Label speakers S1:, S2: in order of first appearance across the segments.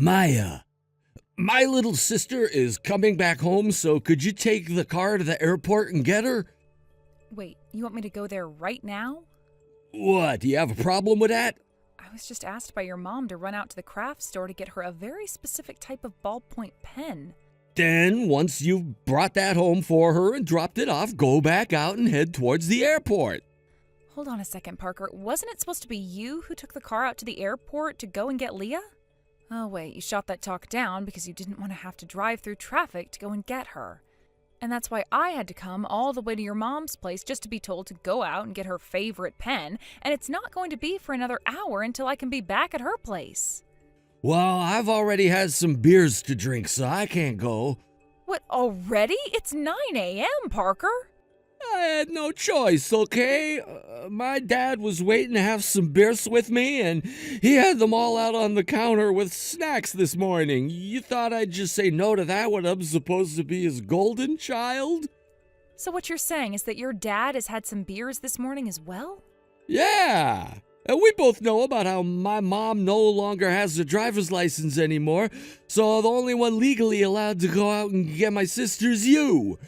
S1: Maya, my little sister is coming back home, so could you take the car to the airport and get her?
S2: Wait, you want me to go there right now?
S1: What, do you have a problem with that?
S2: I was just asked by your mom to run out to the craft store to get her a very specific type of ballpoint pen.
S1: Then, once you've brought that home for her and dropped it off, go back out and head towards the airport.
S2: Hold on a second, Parker. Wasn't it supposed to be you who took the car out to the airport to go and get Leah? Oh, wait, you shot that talk down because you didn't want to have to drive through traffic to go and get her. And that's why I had to come all the way to your mom's place just to be told to go out and get her favorite pen, and it's not going to be for another hour until I can be back at her place.
S1: Well, I've already had some beers to drink, so I can't go.
S2: What, already? It's 9 a.m., Parker.
S1: I had no choice, okay? My dad was waiting to have some beers with me, and he had them all out on the counter with snacks this morning. You thought I'd just say no to that when I'm supposed to be his golden child?
S2: So what you're saying is that your dad has had some beers this morning as well?
S1: Yeah. And we both know about how my mom no longer has a driver's license anymore, so the only one legally allowed to go out and get my sister's you.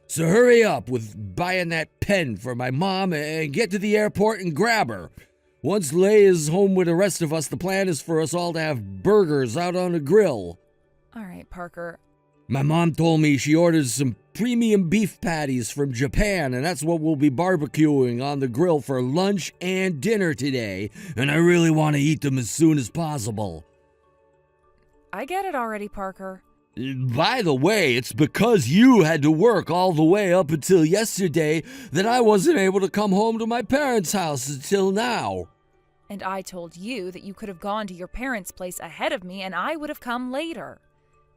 S1: So hurry up with buying that pen for my mom and get to the airport and grab her. Once Leigh is home with the rest of us, the plan is for us all to have burgers out on the grill.
S2: All right, Parker.
S1: My mom told me she ordered some premium beef patties from Japan, and that's what we'll be barbecuing on the grill for lunch and dinner today, and I really want to eat them as soon as possible.
S2: I get it already, Parker.
S1: By the way, it's because you had to work all the way up until yesterday that I wasn't able to come home to my parents' house until now.
S2: And I told you that you could have gone to your parents' place ahead of me and I would have come later.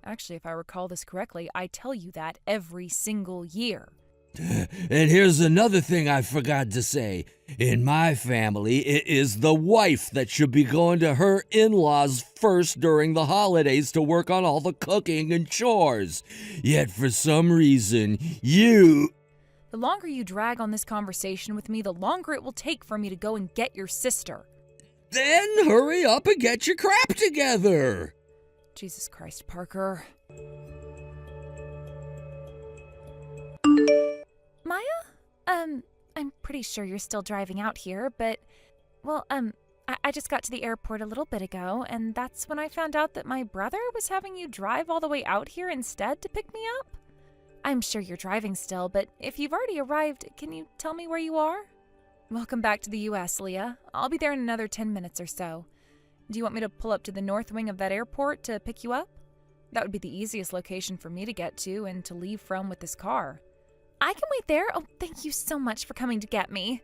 S2: Actually, if I recall this correctly, I tell you that every single year.
S1: And here's another thing I forgot to say. In my family, it is the wife that should be going to her in-laws first during the holidays to work on all the cooking and chores. Yet for some reason, you...
S2: The longer you drag on this conversation with me, the longer it will take for me to go and get your sister.
S1: Then hurry up and get your crap together.
S2: Jesus Christ, Parker. Maya? I'm pretty sure you're still driving out here, but, well, I just got to the airport a little bit ago, and that's when I found out that my brother was having you drive all the way out here instead to pick me up. I'm sure you're driving still, but if you've already arrived, can you tell me where you are? Welcome back to the U.S., Leah. I'll be there in another 10 minutes or so. Do you want me to pull up to the north wing of that airport to pick you up? That would be the easiest location for me to get to and to leave from with this car. I can wait there. Oh, thank you so much for coming to get me.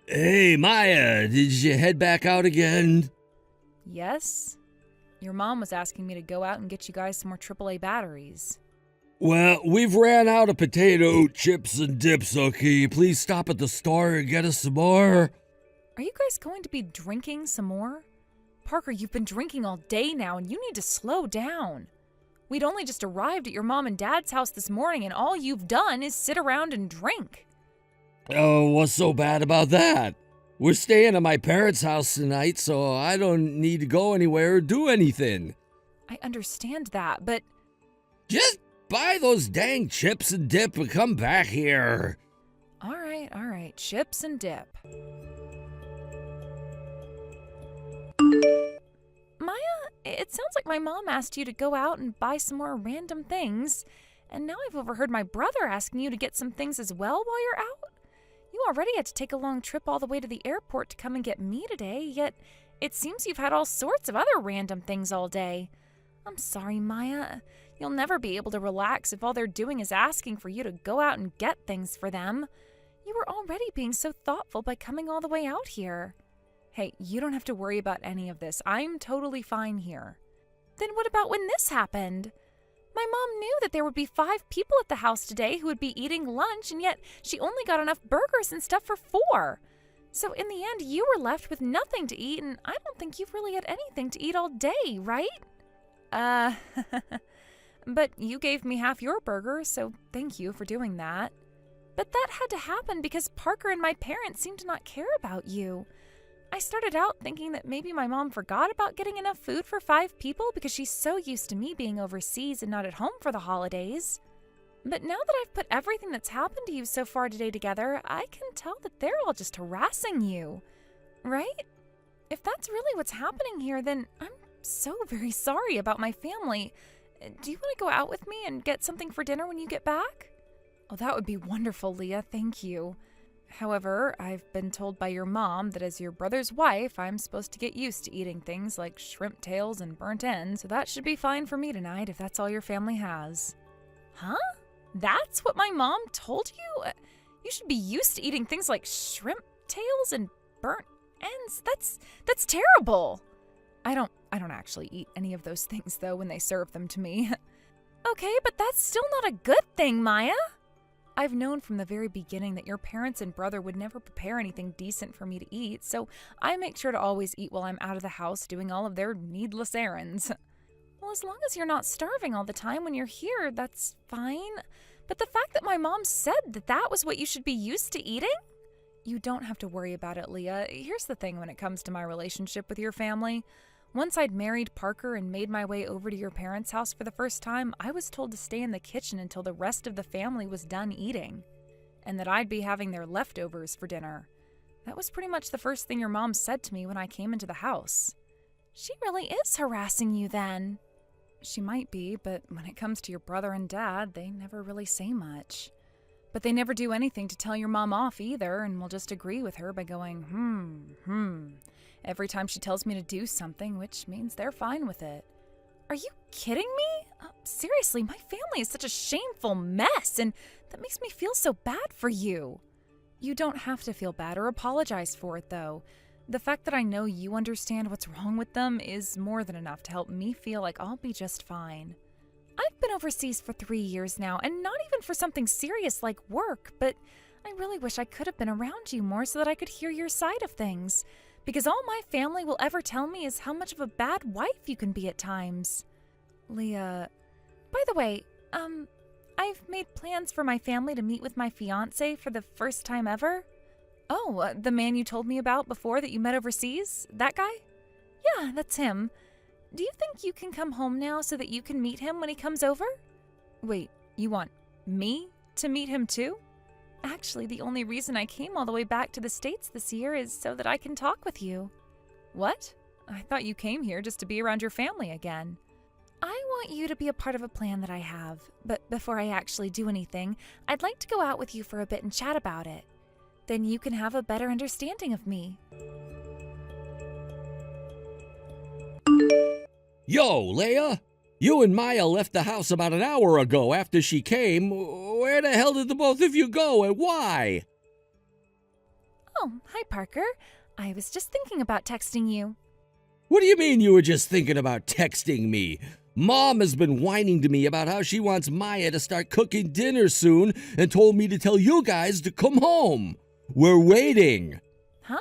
S1: Hey, Maya, did you head back out again?
S2: Yes? Your mom was asking me to go out and get you guys some more AAA batteries.
S1: Well, we've ran out of potato chips and dips, so can you please stop at the store and get us some more?
S2: Are you guys going to be drinking some more? Parker, you've been drinking all day now, and you need to slow down. We'd only just arrived at your mom and dad's house this morning, and all you've done is sit around and drink.
S1: Oh, what's so bad about that? We're staying at my parents' house tonight, so I don't need to go anywhere or do anything.
S2: I understand that, but...
S1: Just buy those dang chips and dip and come back here.
S2: All right, chips and dip. Maya, it sounds like my mom asked you to go out and buy some more random things, and now I've overheard my brother asking you to get some things as well while you're out. You already had to take a long trip all the way to the airport to come and get me today, yet it seems you've had all sorts of other random things all day. I'm sorry, Maya. You'll never be able to relax if all they're doing is asking for you to go out and get things for them. You were already being so thoughtful by coming all the way out here. Hey, you don't have to worry about any of this. I'm totally fine here. Then what about when this happened? My mom knew that there would be 5 people at the house today who would be eating lunch, and yet she only got enough burgers and stuff for 4. So in the end, you were left with nothing to eat, and I don't think you've really had anything to eat all day, right? But you gave me half your burger, so thank you for doing that. But that had to happen because Parker and my parents seem to not care about you. I started out thinking that maybe my mom forgot about getting enough food for 5 people because she's so used to me being overseas and not at home for the holidays. But now that I've put everything that's happened to you so far today together, I can tell that they're all just harassing you. Right? If that's really what's happening here, then I'm so very sorry about my family. Do you want to go out with me and get something for dinner when you get back? Oh, that would be wonderful, Leah. Thank you. However, I've been told by your mom that as your brother's wife, I'm supposed to get used to eating things like shrimp tails and burnt ends, so that should be fine for me tonight if that's all your family has. Huh? That's what my mom told you? You should be used to eating things like shrimp tails and burnt ends? That's terrible. I don't actually eat any of those things, though, when they serve them to me. Okay, but that's still not a good thing, Maya. I've known from the very beginning that your parents and brother would never prepare anything decent for me to eat, so I make sure to always eat while I'm out of the house doing all of their needless errands. Well, as long as you're not starving all the time when you're here, that's fine. But the fact that my mom said that was what you should be used to eating? You don't have to worry about it, Leah. Here's the thing when it comes to my relationship with your family. Once I'd married Parker and made my way over to your parents' house for the first time, I was told to stay in the kitchen until the rest of the family was done eating, and that I'd be having their leftovers for dinner. That was pretty much the first thing your mom said to me when I came into the house. She really is harassing you then. She might be, but when it comes to your brother and dad, they never really say much. But they never do anything to tell your mom off either, and will just agree with her by going, every time she tells me to do something, which means they're fine with it. Are you kidding me? Seriously, my family is such a shameful mess, and that makes me feel so bad for you. You don't have to feel bad or apologize for it, though. The fact that I know you understand what's wrong with them is more than enough to help me feel like I'll be just fine. I've been overseas for 3 years now, and not even for something serious like work, but I really wish I could have been around you more so that I could hear your side of things, because all my family will ever tell me is how much of a bad wife you can be at times. Leah, by the way, I've made plans for my family to meet with my fiancé for the first time ever. Oh, the man you told me about before that you met overseas? That guy? Yeah, that's him. Do you think you can come home now so that you can meet him when he comes over? Wait, you want me to meet him too? Actually, the only reason I came all the way back to the States this year is so that I can talk with you. What? I thought you came here just to be around your family again. I want you to be a part of a plan that I have, but before I actually do anything, I'd like to go out with you for a bit and chat about it. Then you can have a better understanding of me.
S1: Yo, Leia! You and Maya left the house about an hour ago after she came. Where the hell did the both of you go and why?
S2: Oh, hi, Parker. I was just thinking about texting you.
S1: What do you mean you were just thinking about texting me? Mom has been whining to me about how she wants Maya to start cooking dinner soon and told me to tell you guys to come home. We're waiting.
S2: Huh?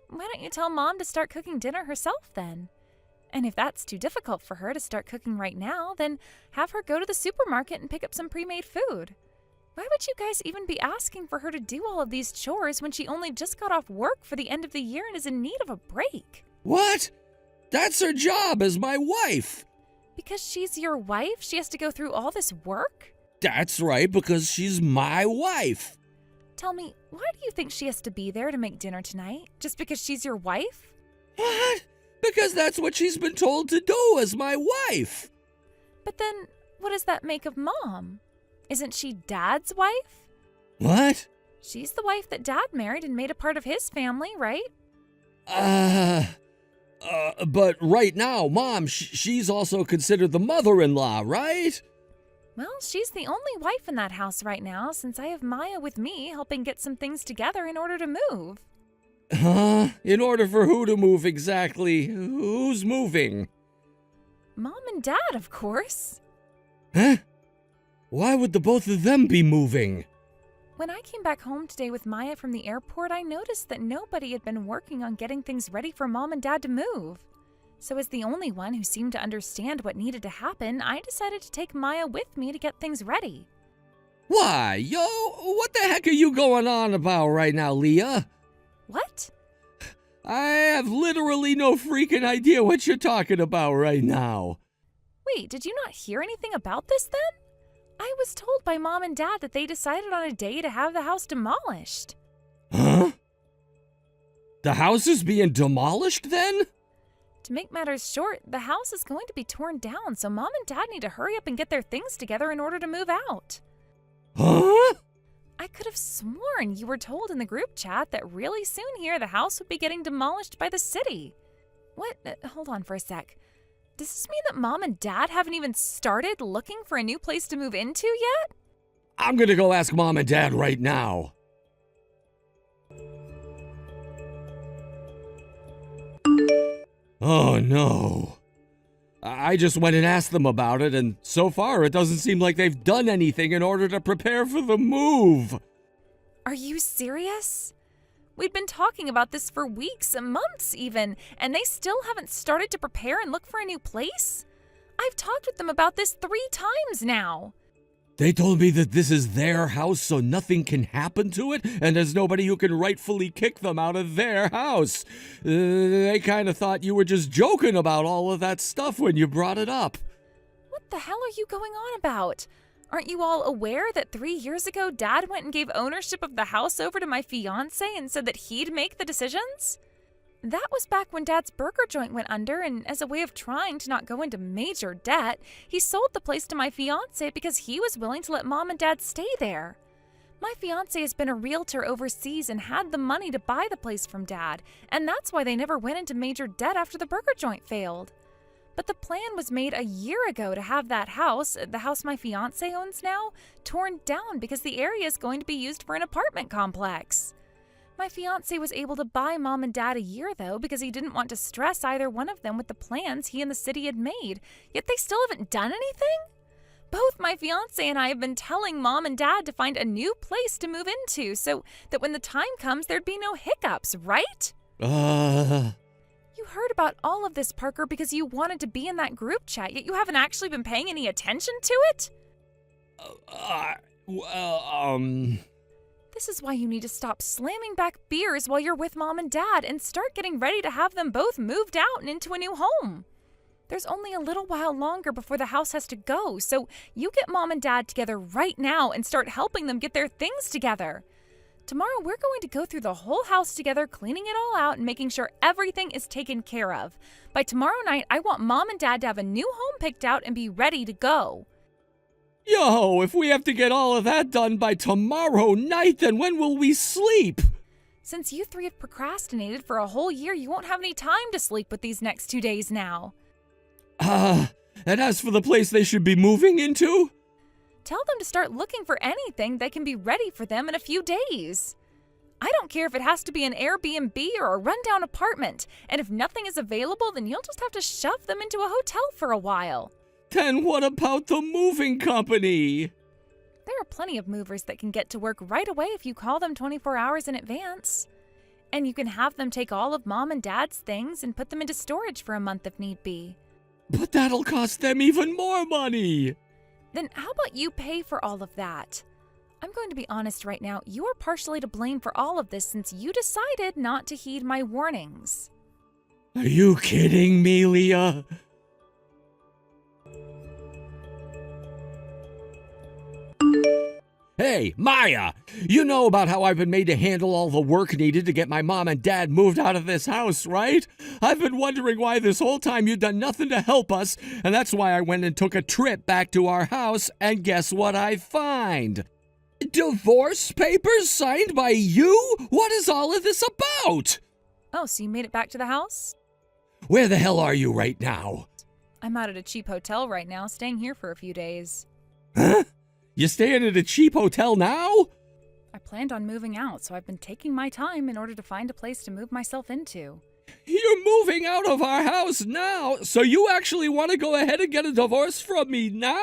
S2: Why don't you tell Mom to start cooking dinner herself then? And if that's too difficult for her to start cooking right now, then have her go to the supermarket and pick up some pre-made food. Why would you guys even be asking for her to do all of these chores when she only just got off work for the end of the year and is in need of a break?
S1: What? That's her job as my wife.
S2: Because she's your wife, she has to go through all this work?
S1: That's right, because she's my wife.
S2: Tell me, why do you think she has to be there to make dinner tonight? Just because she's your wife?
S1: What? Because that's what she's been told to do as my wife.
S2: But then, what does that make of Mom? Isn't she Dad's wife?
S1: What?
S2: She's the wife that Dad married and made a part of his family, right?
S1: But right now, Mom, she's also considered the mother-in-law, right?
S2: Well, she's the only wife in that house right now since I have Maya with me helping get some things together in order to move.
S1: Huh? In order for who to move exactly? Who's moving?
S2: Mom and Dad, of course.
S1: Huh? Why would the both of them be moving?
S2: When I came back home today with Maya from the airport, I noticed that nobody had been working on getting things ready for Mom and Dad to move. So as the only one who seemed to understand what needed to happen, I decided to take Maya with me to get things ready.
S1: Why, what the heck are you going on about right now, Leah?
S2: What?
S1: I have literally no freaking idea what you're talking about right now.
S2: Wait, did you not hear anything about this then? I was told by Mom and Dad that they decided on a day to have the house demolished.
S1: Huh? The house is being demolished then?
S2: To make matters short, the house is going to be torn down, so Mom and Dad need to hurry up and get their things together in order to move out.
S1: Huh?
S2: I could have sworn you were told in the group chat that really soon here the house would be getting demolished by the city. What? Hold on for a sec. Does this mean that Mom and Dad haven't even started looking for a new place to move into yet?
S1: I'm gonna go ask Mom and Dad right now. Oh no. I just went and asked them about it, and so far it doesn't seem like they've done anything in order to prepare for the move.
S2: Are you serious? We'd been talking about this for weeks and months even, and they still haven't started to prepare and look for a new place? I've talked with them about this 3 times now.
S1: They told me that this is their house, so nothing can happen to it, and there's nobody who can rightfully kick them out of their house. They kind of thought you were just joking about all of that stuff when you brought it up.
S2: What the hell are you going on about? Aren't you all aware that 3 years ago Dad went and gave ownership of the house over to my fiancé and said that he'd make the decisions? That was back when Dad's burger joint went under, and as a way of trying to not go into major debt, he sold the place to my fiancé because he was willing to let Mom and Dad stay there. My fiancé has been a realtor overseas and had the money to buy the place from Dad, and that's why they never went into major debt after the burger joint failed. But the plan was made a year ago to have that house, the house my fiancé owns now, torn down because the area is going to be used for an apartment complex. My fiancé was able to buy Mom and Dad a year, though, because he didn't want to stress either one of them with the plans he and the city had made, yet they still haven't done anything? Both my fiancé and I have been telling Mom and Dad to find a new place to move into so that when the time comes, there'd be no hiccups, right? You heard about all of this, Parker, because you wanted to be in that group chat, yet you haven't actually been paying any attention to it? This is why you need to stop slamming back beers while you're with Mom and Dad and start getting ready to have them both moved out and into a new home. There's only a little while longer before the house has to go, so you get Mom and Dad together right now and start helping them get their things together. Tomorrow we're going to go through the whole house together, cleaning it all out and making sure everything is taken care of. By tomorrow night, I want Mom and Dad to have a new home picked out and be ready to go.
S1: Yo, if we have to get all of that done by tomorrow night, then when will we sleep?
S2: Since you 3 have procrastinated for a whole year, you won't have any time to sleep with these next 2 days now.
S1: And as for the place they should be moving into?
S2: Tell them to start looking for anything that can be ready for them in a few days. I don't care if it has to be an Airbnb or a rundown apartment, and if nothing is available, then you'll just have to shove them into a hotel for a while.
S1: Then what about the moving company?
S2: There are plenty of movers that can get to work right away if you call them 24 hours in advance. And you can have them take all of Mom and Dad's things and put them into storage for a month if need be.
S1: But that'll cost them even more money.
S2: Then how about you pay for all of that? I'm going to be honest right now, you are partially to blame for all of this since you decided not to heed my warnings.
S1: Are you kidding me, Leah? Hey, Maya! You know about how I've been made to handle all the work needed to get my mom and dad moved out of this house, right? I've been wondering why this whole time you've done nothing to help us, and that's why I went and took a trip back to our house, and guess what I find? Divorce papers signed by you? What is all of this about?
S2: Oh, so you made it back to the house?
S1: Where the hell are you right now?
S2: I'm out at a cheap hotel right now, staying here for a few days.
S1: Huh? You staying at a cheap hotel now?
S2: I planned on moving out, so I've been taking my time in order to find a place to move myself into.
S1: You're moving out of our house now, so you actually want to go ahead and get a divorce from me now?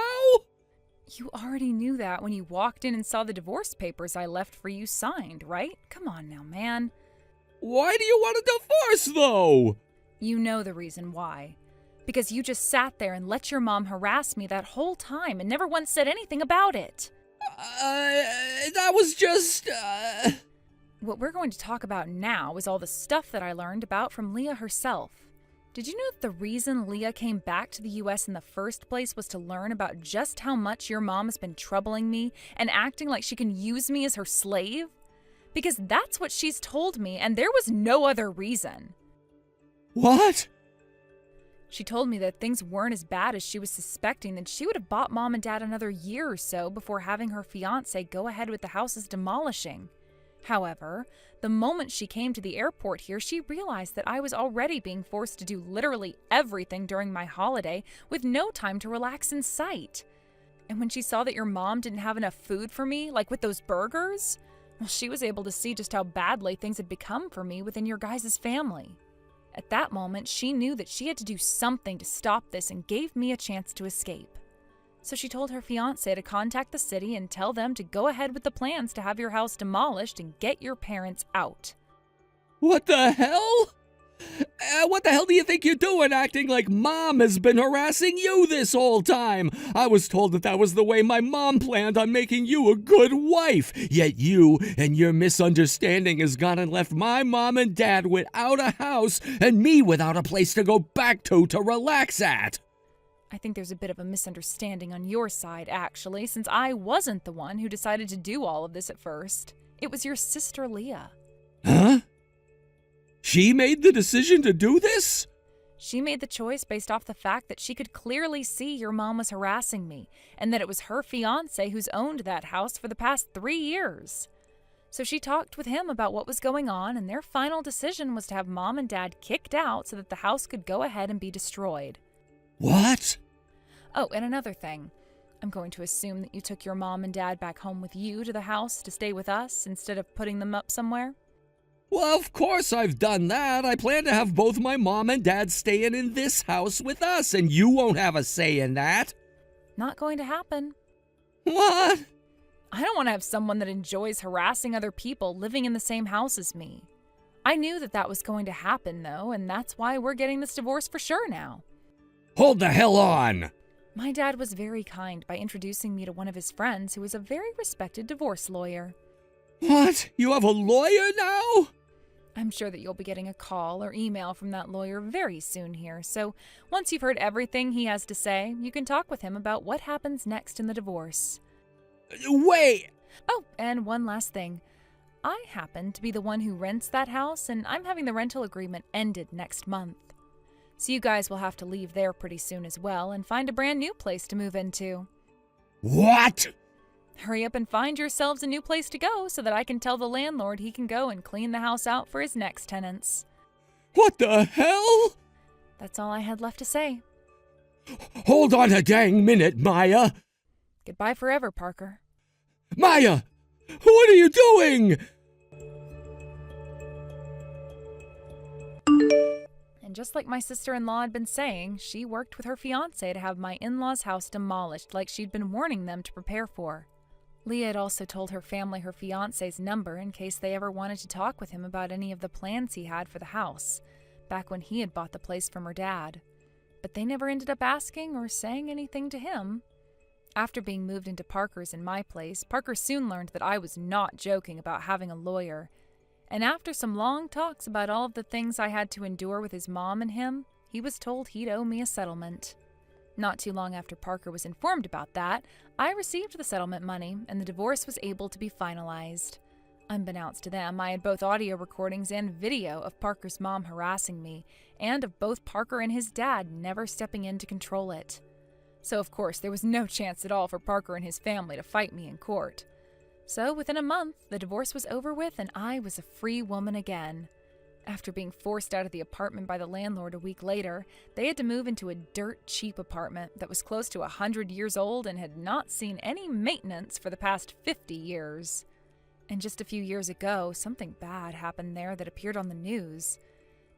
S2: You already knew that when you walked in and saw the divorce papers I left for you signed, right? Come on now, man.
S1: Why do you want a divorce, though?
S2: You know the reason why. Because you just sat there and let your mom harass me that whole time and never once said anything about it.
S1: That was just,
S2: What we're going to talk about now is all the stuff that I learned about from Leah herself. Did you know that the reason Leah came back to the US in the first place was to learn about just how much your mom has been troubling me and acting like she can use me as her slave? Because that's what she's told me, and there was no other reason.
S1: What?
S2: She told me that things weren't as bad as she was suspecting, that she would have bought Mom and Dad another year or so before having her fiancé go ahead with the house's demolishing. However, the moment she came to the airport here, she realized that I was already being forced to do literally everything during my holiday with no time to relax in sight. And when she saw that your mom didn't have enough food for me, like with those burgers, well, she was able to see just how badly things had become for me within your guys' family. At that moment, she knew that she had to do something to stop this and gave me a chance to escape. So she told her fiancé to contact the city and tell them to go ahead with the plans to have your house demolished and get your parents out.
S1: What the hell? What the hell do you think you're doing, acting like Mom has been harassing you this whole time? I was told that was the way my mom planned on making you a good wife. Yet you and your misunderstanding has gone and left my mom and dad without a house and me without a place to go back to relax at.
S2: I think there's a bit of a misunderstanding on your side, actually, since I wasn't the one who decided to do all of this at first. It was your sister, Leah.
S1: Huh? She made the decision to do this?
S2: She made the choice based off the fact that she could clearly see your mom was harassing me, and that it was her fiancé who's owned that house for the past 3 years. So she talked with him about what was going on, and their final decision was to have Mom and Dad kicked out so that the house could go ahead and be destroyed.
S1: What?
S2: Oh, and another thing. I'm going to assume that you took your mom and dad back home with you to the house to stay with us instead of putting them up somewhere?
S1: Well, of course I've done that. I plan to have both my mom and dad staying in this house with us, and you won't have a say in that.
S2: Not going to happen.
S1: What?
S2: I don't want to have someone that enjoys harassing other people living in the same house as me. I knew that was going to happen, though, and that's why we're getting this divorce for sure now.
S1: Hold the hell on!
S2: My dad was very kind by introducing me to one of his friends who is a very respected divorce lawyer.
S1: What? You have a lawyer now?
S2: I'm sure that you'll be getting a call or email from that lawyer very soon here, so once you've heard everything he has to say, you can talk with him about what happens next in the divorce.
S1: Wait!
S2: Oh, and one last thing. I happen to be the one who rents that house, and I'm having the rental agreement ended next month. So you guys will have to leave there pretty soon as well and find a brand new place to move into.
S1: What?
S2: Hurry up and find yourselves a new place to go so that I can tell the landlord he can go and clean the house out for his next tenants.
S1: What the hell?
S2: That's all I had left to say.
S1: Hold on a dang minute, Maya.
S2: Goodbye forever, Parker.
S1: Maya! What are you doing?
S2: And just like my sister-in-law had been saying, she worked with her fiancé to have my in-laws' house demolished like she'd been warning them to prepare for. Leah had also told her family her fiancé's number in case they ever wanted to talk with him about any of the plans he had for the house, back when he had bought the place from her dad. But they never ended up asking or saying anything to him. After being moved into Parker's in my place, Parker soon learned that I was not joking about having a lawyer. And after some long talks about all of the things I had to endure with his mom and him, he was told he'd owe me a settlement. Not too long after Parker was informed about that, I received the settlement money, and the divorce was able to be finalized. Unbeknownst to them, I had both audio recordings and video of Parker's mom harassing me, and of both Parker and his dad never stepping in to control it. So of course, there was no chance at all for Parker and his family to fight me in court. So within a month, the divorce was over with and I was a free woman again. After being forced out of the apartment by the landlord a week later, they had to move into a dirt-cheap apartment that was close to 100 years old and had not seen any maintenance for the past 50 years. And just a few years ago, something bad happened there that appeared on the news.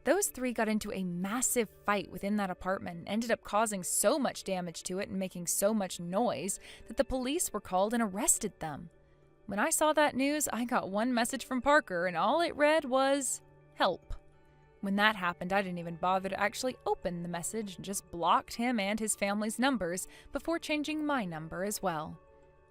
S2: Those three got into a massive fight within that apartment and ended up causing so much damage to it and making so much noise that the police were called and arrested them. When I saw that news, I got one message from Parker, and all it read was, "Help." When that happened, I didn't even bother to actually open the message and just blocked him and his family's numbers before changing my number as well.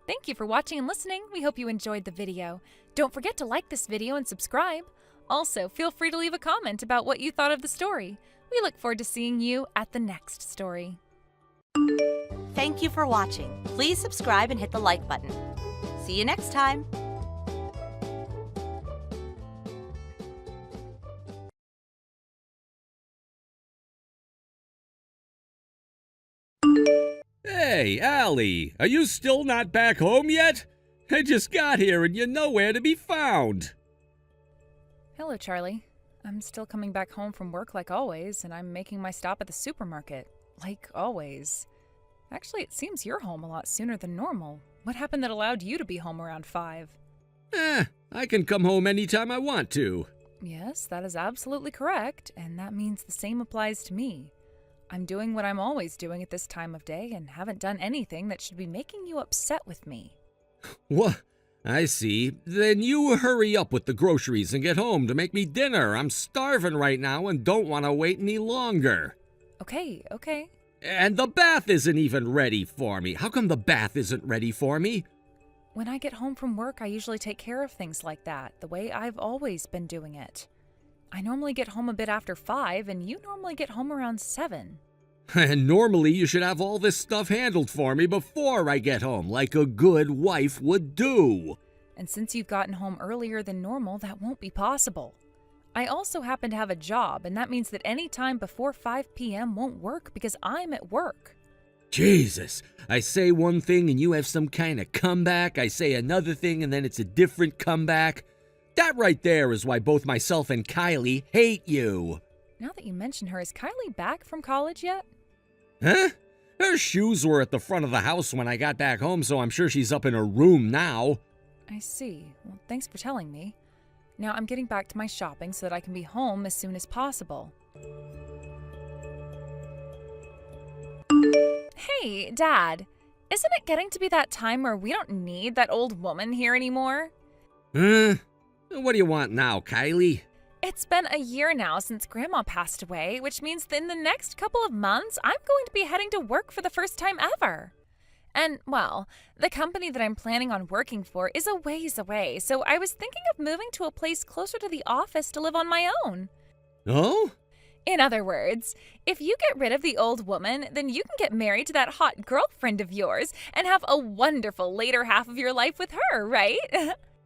S2: Thank you for watching and listening. We hope you enjoyed the video. Don't forget to like this video and subscribe. Also, feel free to leave a comment about what you thought of the story. We look forward to seeing you at the next story.
S3: Thank you for watching. Please subscribe and hit the like button. See you next time.
S1: Hey, Allie, are you still not back home yet? I just got here and you're nowhere to be found.
S2: Hello, Charlie. I'm still coming back home from work like always, and I'm making my stop at the supermarket, like always. Actually, it seems you're home a lot sooner than normal. What happened that allowed you to be home around 5?
S1: I can come home anytime I want to.
S2: Yes, that is absolutely correct, and that means the same applies to me. I'm doing what I'm always doing at this time of day and haven't done anything that should be making you upset with me.
S1: What? I see. Then you hurry up with the groceries and get home to make me dinner. I'm starving right now and don't want to wait any longer.
S2: Okay.
S1: And the bath isn't even ready for me. How come the bath isn't ready for me?
S2: When I get home from work, I usually take care of things like that, the way I've always been doing it. I normally get home a bit after 5, and you normally get home around 7.
S1: And normally you should have all this stuff handled for me before I get home, like a good wife would do.
S2: And since you've gotten home earlier than normal, that won't be possible. I also happen to have a job, and that means that any time before 5 p.m. won't work because I'm at work.
S1: Jesus, I say one thing and you have some kind of comeback. I say another thing and then it's a different comeback. That right there is why both myself and Kylie hate you.
S2: Now that you mention her, is Kylie back from college yet?
S1: Huh? Her shoes were at the front of the house when I got back home, so I'm sure she's up in her room now.
S2: I see. Well, thanks for telling me. Now I'm getting back to my shopping so that I can be home as soon as possible. Hey, Dad. Isn't it getting to be that time where we don't need that old woman here anymore?
S1: What do you want now, Kylie?
S2: It's been a year now since Grandma passed away, which means that in the next couple of months, I'm going to be heading to work for the first time ever. And, well, the company that I'm planning on working for is a ways away, so I was thinking of moving to a place closer to the office to live on my own.
S1: Oh?
S2: In other words, if you get rid of the old woman, then you can get married to that hot girlfriend of yours and have a wonderful later half of your life with her, right?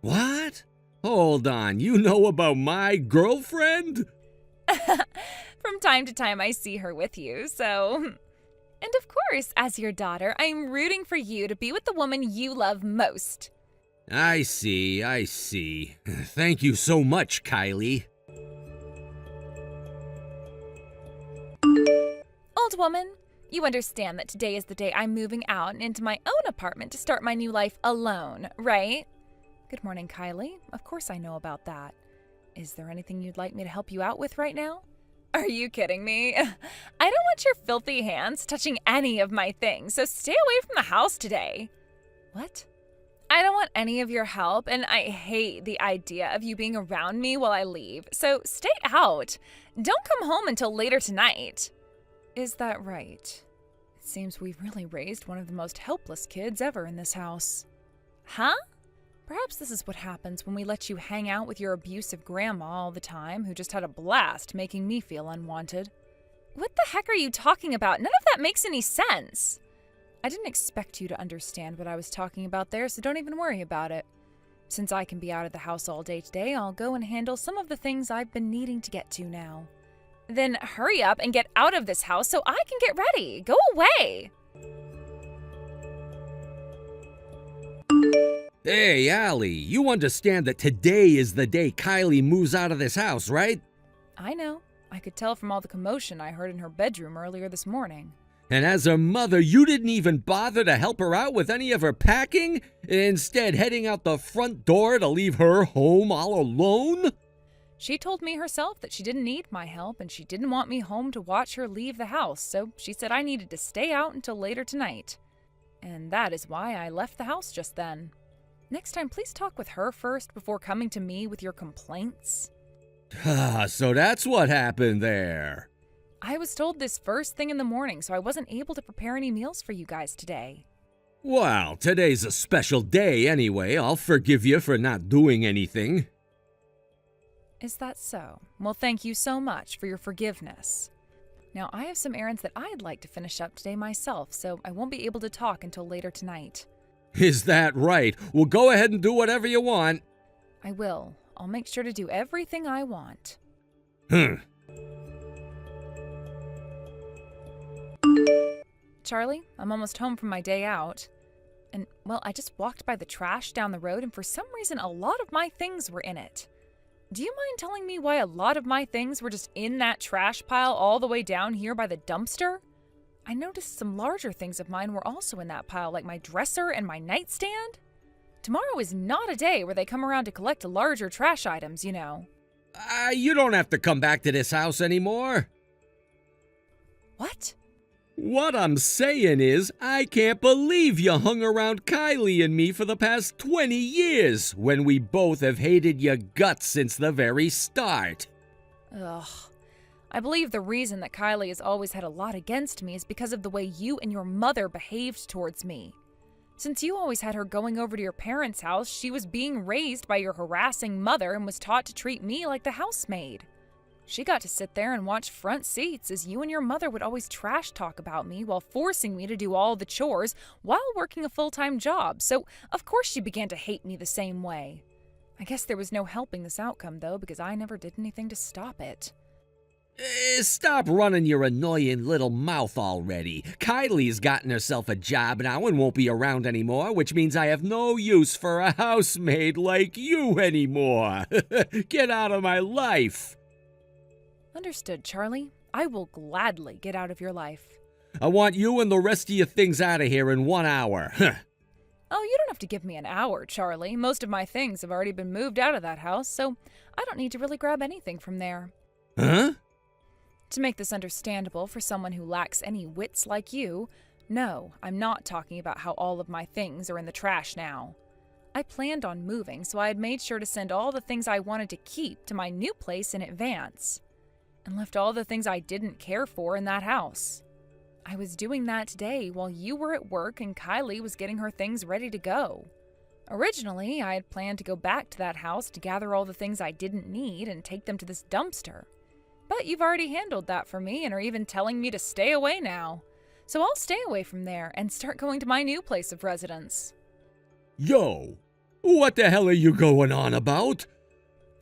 S1: What? Hold on, you know about my girlfriend?
S2: From time to time, I see her with you, so... And of course, as your daughter, I'm rooting for you to be with the woman you love most.
S1: I see. Thank you so much, Kylie.
S2: Old woman, you understand that today is the day I'm moving out and into my own apartment to start my new life alone, right? Good morning, Kylie. Of course I know about that. Is there anything you'd like me to help you out with right now? Are you kidding me? I don't want your filthy hands touching any of my things, so stay away from the house today. What? I don't want any of your help, and I hate the idea of you being around me while I leave, so stay out. Don't come home until later tonight. Is that right? It seems we've really raised one of the most helpless kids ever in this house. Huh? Perhaps this is what happens when we let you hang out with your abusive grandma all the time, who just had a blast making me feel unwanted. What the heck are you talking about? None of that makes any sense. I didn't expect you to understand what I was talking about there, so don't even worry about it. Since I can be out of the house all day today, I'll go and handle some of the things I've been needing to get to now. Then hurry up and get out of this house so I can get ready. Go away!
S1: Hey, Allie, you understand that today is the day Kylie moves out of this house, right?
S2: I know. I could tell from all the commotion I heard in her bedroom earlier this morning.
S1: And as her mother, you didn't even bother to help her out with any of her packing? Instead, heading out the front door to leave her home all alone?
S2: She told me herself that she didn't need my help and she didn't want me home to watch her leave the house, so she said I needed to stay out until later tonight. And that is why I left the house just then. Next time, please talk with her first before coming to me with your complaints.
S1: So that's what happened there.
S2: I was told this first thing in the morning, so I wasn't able to prepare any meals for you guys today.
S1: Well, today's a special day anyway. I'll forgive you for not doing anything.
S2: Is that so? Well, thank you so much for your forgiveness. Now, I have some errands that I'd like to finish up today myself, so I won't be able to talk until later tonight.
S1: Is that right? Well, go ahead and do whatever you want.
S2: I will. I'll make sure to do everything I want. Charlie, I'm almost home from my day out. And, well, I just walked by the trash down the road, and for some reason, a lot of my things were in it. Do you mind telling me why a lot of my things were just in that trash pile all the way down here by the dumpster? I noticed some larger things of mine were also in that pile, like my dresser and my nightstand. Tomorrow is not a day where they come around to collect larger trash items, you know.
S1: You don't have to come back to this house anymore.
S2: What?
S1: What I'm saying is, I can't believe you hung around Kylie and me for the past 20 years, when we both have hated your guts since the very start.
S2: Ugh. I believe the reason that Kylie has always had a lot against me is because of the way you and your mother behaved towards me. Since you always had her going over to your parents' house, she was being raised by your harassing mother and was taught to treat me like the housemaid. She got to sit there and watch front seats as you and your mother would always trash talk about me while forcing me to do all the chores while working a full-time job, so of course she began to hate me the same way. I guess there was no helping this outcome, though, because I never did anything to stop it.
S1: Stop running your annoying little mouth already. Kylie's gotten herself a job now and won't be around anymore, which means I have no use for a housemaid like you anymore. Get out of my life.
S2: Understood, Charlie. I will gladly get out of your life.
S1: I want you and the rest of your things out of here in 1 hour.
S2: Oh, you don't have to give me an hour, Charlie. Most of my things have already been moved out of that house, so I don't need to really grab anything from there.
S1: Huh?
S2: To make this understandable for someone who lacks any wits like you, no, I'm not talking about how all of my things are in the trash now. I planned on moving, so I had made sure to send all the things I wanted to keep to my new place in advance, and left all the things I didn't care for in that house. I was doing that today while you were at work and Kylie was getting her things ready to go. Originally, I had planned to go back to that house to gather all the things I didn't need and take them to this dumpster. But you've already handled that for me and are even telling me to stay away now. So I'll stay away from there and start going to my new place of residence.
S1: Yo, what the hell are you going on about?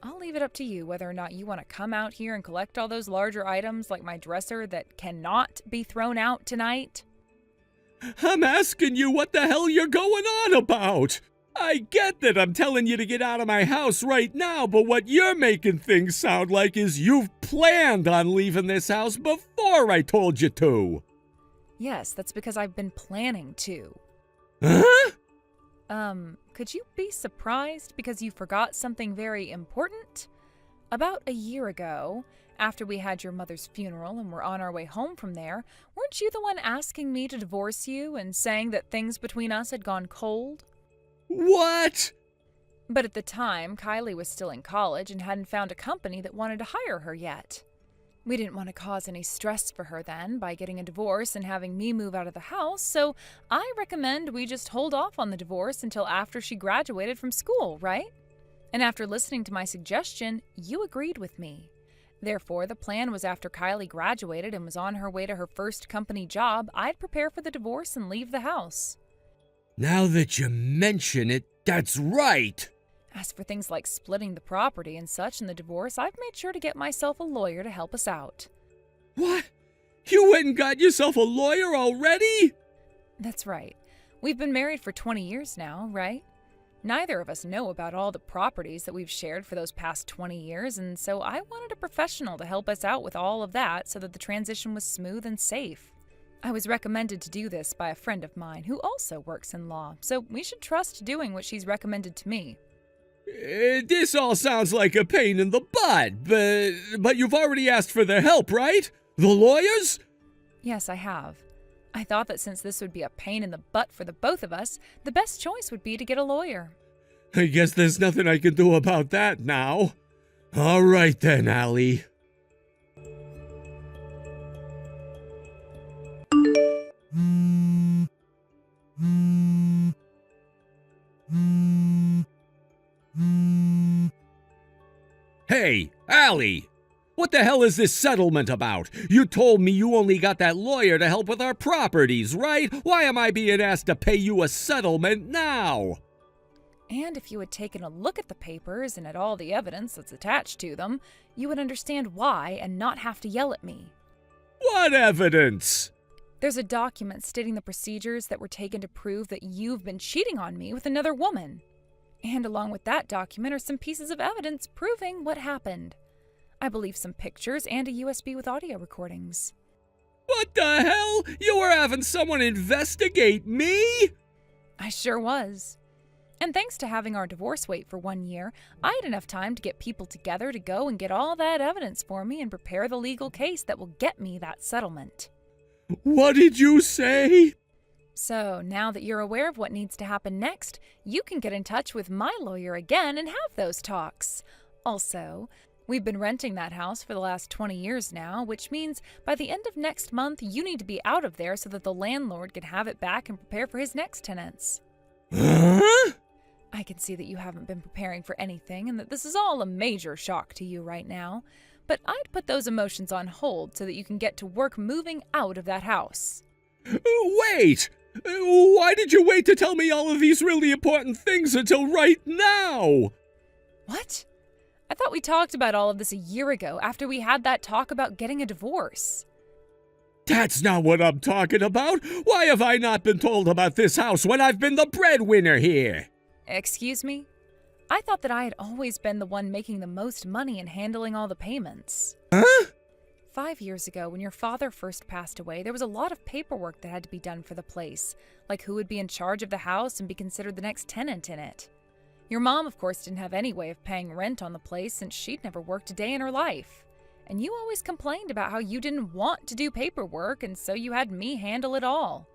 S2: I'll leave it up to you whether or not you want to come out here and collect all those larger items like my dresser that cannot be thrown out tonight.
S1: I'm asking you what the hell you're going on about. I get that I'm telling you to get out of my house right now, but what you're making things sound like is you've planned on leaving this house before I told you to.
S2: Yes, that's because I've been planning to.
S1: Huh?
S2: Could you be surprised because you forgot something very important? About a year ago, after we had your mother's funeral and were on our way home from there, weren't you the one asking me to divorce you and saying that things between us had gone cold?
S1: What?
S2: But at the time, Kylie was still in college and hadn't found a company that wanted to hire her yet. We didn't want to cause any stress for her then by getting a divorce and having me move out of the house, so I recommend we just hold off on the divorce until after she graduated from school, right? And after listening to my suggestion, you agreed with me. Therefore, the plan was after Kylie graduated and was on her way to her first company job, I'd prepare for the divorce and leave the house.
S1: Now that you mention it, that's right.
S2: As for things like splitting the property and such in the divorce, I've made sure to get myself a lawyer to help us out.
S1: What? You went and got yourself a lawyer already?
S2: That's right. We've been married for 20 years now, right? Neither of us know about all the properties that we've shared for those past 20 years, and so I wanted a professional to help us out with all of that so that the transition was smooth and safe. I was recommended to do this by a friend of mine who also works in law, so we should trust doing what she's recommended to me.
S1: This all sounds like a pain in the butt, but you've already asked for their help, right? The lawyers?
S2: Yes, I have. I thought that since this would be a pain in the butt for the both of us, the best choice would be to get a lawyer.
S1: I guess there's nothing I can do about that now. All right then, Allie. Hey, Allie! What the hell is this settlement about? You told me you only got that lawyer to help with our properties, right? Why am I being asked to pay you a settlement now?
S2: And if you had taken a look at the papers and at all the evidence that's attached to them, you would understand why and not have to yell at me.
S1: What evidence?
S2: There's a document stating the procedures that were taken to prove that you've been cheating on me with another woman. And along with that document are some pieces of evidence proving what happened. I believe some pictures and a USB with audio recordings.
S1: What the hell? You were having someone investigate me?
S2: I sure was. And thanks to having our divorce wait for 1 year, I had enough time to get people together to go and get all that evidence for me and prepare the legal case that will get me that settlement.
S1: What did you say?
S2: So, now that you're aware of what needs to happen next, you can get in touch with my lawyer again and have those talks. Also, we've been renting that house for the last 20 years now, which means by the end of next month, you need to be out of there so that the landlord can have it back and prepare for his next tenants.
S1: Huh?
S2: I can see that you haven't been preparing for anything and that this is all a major shock to you right now, but I'd put those emotions on hold so that you can get to work moving out of that house.
S1: Wait! Why did you wait to tell me all of these really important things until right now?
S2: What? I thought we talked about all of this a year ago after we had that talk about getting a divorce.
S1: That's not what I'm talking about. Why have I not been told about this house when I've been the breadwinner here?
S2: Excuse me? I thought that I had always been the one making the most money and handling all the payments.
S1: Huh?
S2: 5 years ago, when your father first passed away, there was a lot of paperwork that had to be done for the place, like who would be in charge of the house and be considered the next tenant in it. Your mom, of course, didn't have any way of paying rent on the place since she'd never worked a day in her life. And you always complained about how you didn't want to do paperwork, and so you had me handle it all.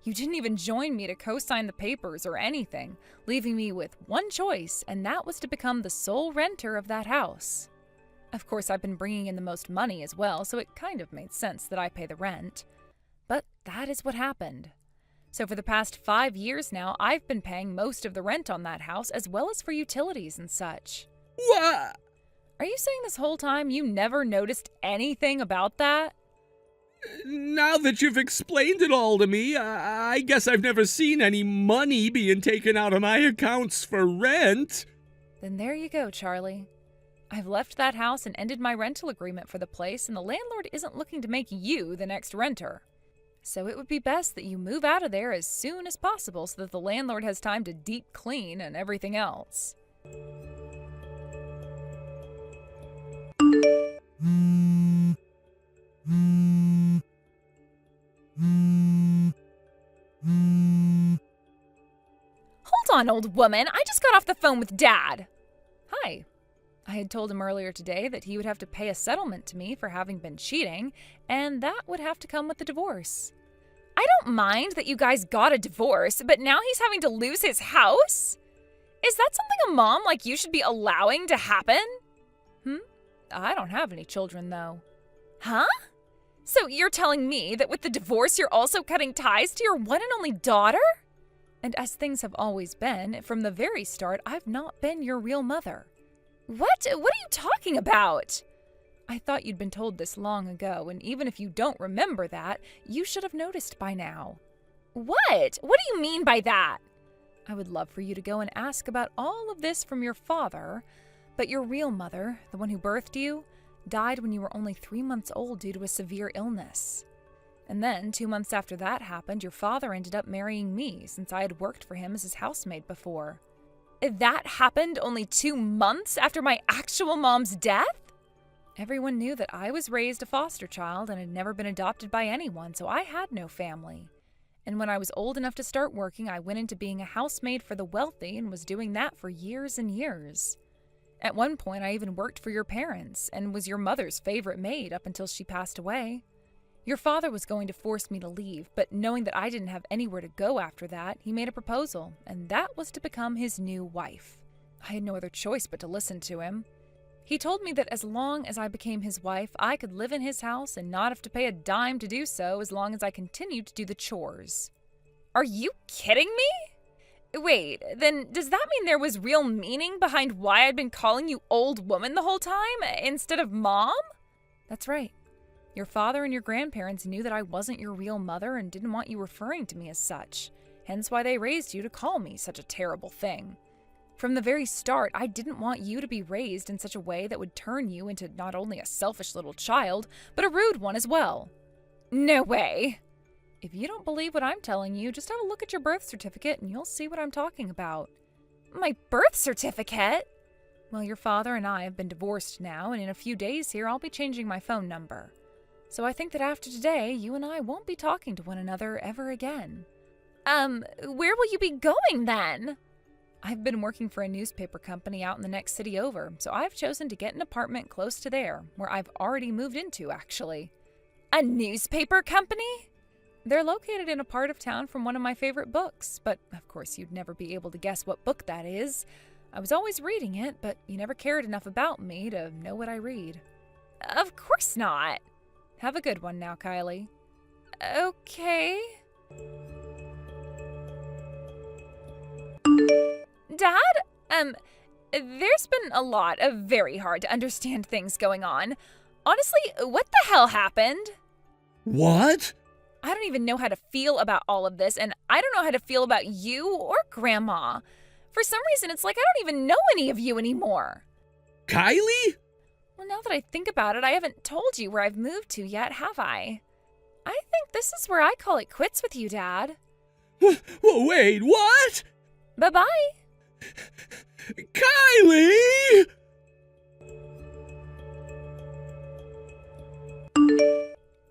S2: You didn't even join me to co-sign the papers or anything, leaving me with one choice, and that was to become the sole renter of that house. Of course, I've been bringing in the most money as well, so it kind of made sense that I pay the rent. But that is what happened. So for the past 5 years now, I've been paying most of the rent on that house, as well as for utilities and such.
S1: What?
S2: Are you saying this whole time you never noticed anything about that?
S1: Now that you've explained it all to me, I guess I've never seen any money being taken out of my accounts for rent.
S2: Then there you go, Charlie. I've left that house and ended my rental agreement for the place, and the landlord isn't looking to make you the next renter. So it would be best that you move out of there as soon as possible so that the landlord has time to deep clean and everything else. Hold on, old woman. I just got off the phone with Dad. Hi. I had told him earlier today that he would have to pay a settlement to me for having been cheating, and that would have to come with the divorce. I don't mind that you guys got a divorce, but now he's having to lose his house? Is that something a mom like you should be allowing to happen? I don't have any children, though. Huh? So you're telling me that with the divorce you're also cutting ties to your one and only daughter? And as things have always been, from the very start, I've not been your real mother. What? What are you talking about? I thought you'd been told this long ago, and even if you don't remember that, you should have noticed by now. What? What do you mean by that? I would love for you to go and ask about all of this from your father, but your real mother, the one who birthed you, died when you were only 3 months old due to a severe illness. And then, 2 months after that happened, your father ended up marrying me since I had worked for him as his housemaid before. That happened only 2 months after my actual mom's death? Everyone knew that I was raised a foster child and had never been adopted by anyone, so I had no family. And when I was old enough to start working, I went into being a housemaid for the wealthy and was doing that for years and years. At one point, I even worked for your parents and was your mother's favorite maid up until she passed away. Your father was going to force me to leave, but knowing that I didn't have anywhere to go after that, he made a proposal, and that was to become his new wife. I had no other choice but to listen to him. He told me that as long as I became his wife, I could live in his house and not have to pay a dime to do so as long as I continued to do the chores. Are you kidding me? Wait, then does that mean there was real meaning behind why I'd been calling you old woman the whole time instead of mom? That's right. Your father and your grandparents knew that I wasn't your real mother and didn't want you referring to me as such. Hence why they raised you to call me such a terrible thing. From the very start, I didn't want you to be raised in such a way that would turn you into not only a selfish little child, but a rude one as well. No way! If you don't believe what I'm telling you, just have a look at your birth certificate and you'll see what I'm talking about. My birth certificate? Well, your father and I have been divorced now, and in a few days here I'll be changing my phone number. So I think that after today, you and I won't be talking to one another ever again. Where will you be going then? I've been working for a newspaper company out in the next city over, so I've chosen to get an apartment close to there, where I've already moved into, actually. A newspaper company? They're located in a part of town from one of my favorite books, but of course you'd never be able to guess what book that is. I was always reading it, but you never cared enough about me to know what I read. Of course not. Have a good one now, Kylie. Okay. Dad, there's been a lot of very hard to understand things going on. Honestly, what the hell happened?
S1: What?
S2: I don't even know how to feel about all of this, and I don't know how to feel about you or Grandma. For some reason, it's like I don't even know any of you anymore.
S1: Kylie?
S2: Well, now that I think about it, I haven't told you where I've moved to yet, have I? I think this is where I call it quits with you, Dad.
S1: Wait, what?
S2: Bye-bye.
S1: Kylie!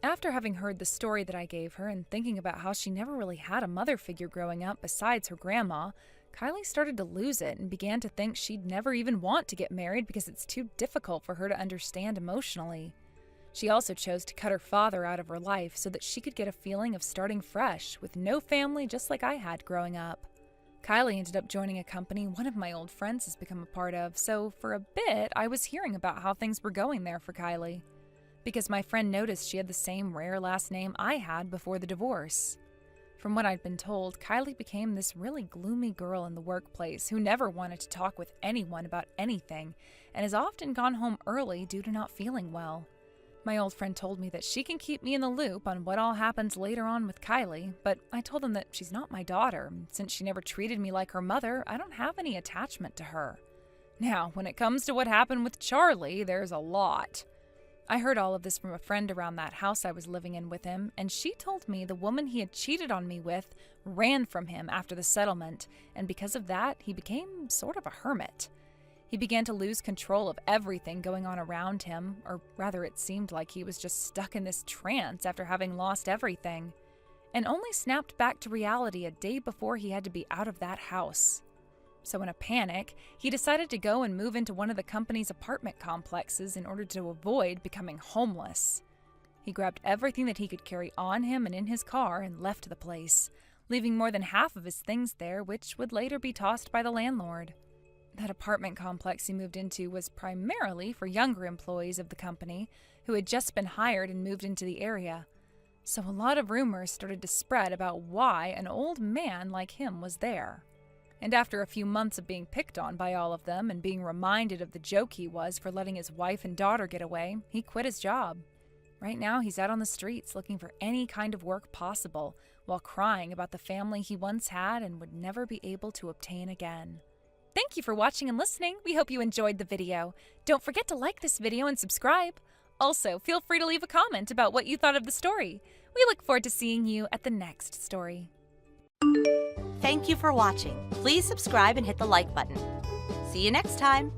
S2: After having heard the story that I gave her and thinking about how she never really had a mother figure growing up besides her grandma, Kylie started to lose it and began to think she'd never even want to get married because it's too difficult for her to understand emotionally. She also chose to cut her father out of her life so that she could get a feeling of starting fresh with no family just like I had growing up. Kylie ended up joining a company one of my old friends has become a part of, so for a bit I was hearing about how things were going there for Kylie. Because my friend noticed she had the same rare last name I had before the divorce. From what I'd been told, Kylie became this really gloomy girl in the workplace who never wanted to talk with anyone about anything and has often gone home early due to not feeling well. My old friend told me that she can keep me in the loop on what all happens later on with Kylie, but I told him that she's not my daughter. Since she never treated me like her mother, I don't have any attachment to her. Now, when it comes to what happened with Charlie, there's a lot. I heard all of this from a friend around that house I was living in with him, and she told me the woman he had cheated on me with ran from him after the settlement, and because of that, he became sort of a hermit. He began to lose control of everything going on around him, or rather it seemed like he was just stuck in this trance after having lost everything, and only snapped back to reality a day before he had to be out of that house. So in a panic, he decided to go and move into one of the company's apartment complexes in order to avoid becoming homeless. He grabbed everything that he could carry on him and in his car and left the place, leaving more than half of his things there, which would later be tossed by the landlord. That apartment complex he moved into was primarily for younger employees of the company who had just been hired and moved into the area. So a lot of rumors started to spread about why an old man like him was there. And after a few months of being picked on by all of them and being reminded of the joke he was for letting his wife and daughter get away, he quit his job. Right now, he's out on the streets looking for any kind of work possible while crying about the family he once had and would never be able to obtain again. Thank you for watching and listening. We hope you enjoyed the video. Don't forget to like this video and subscribe. Also, feel free to leave a comment about what you thought of the story. We look forward to seeing you at the next story.
S3: Thank you for watching. Please subscribe and hit the like button. See you next time.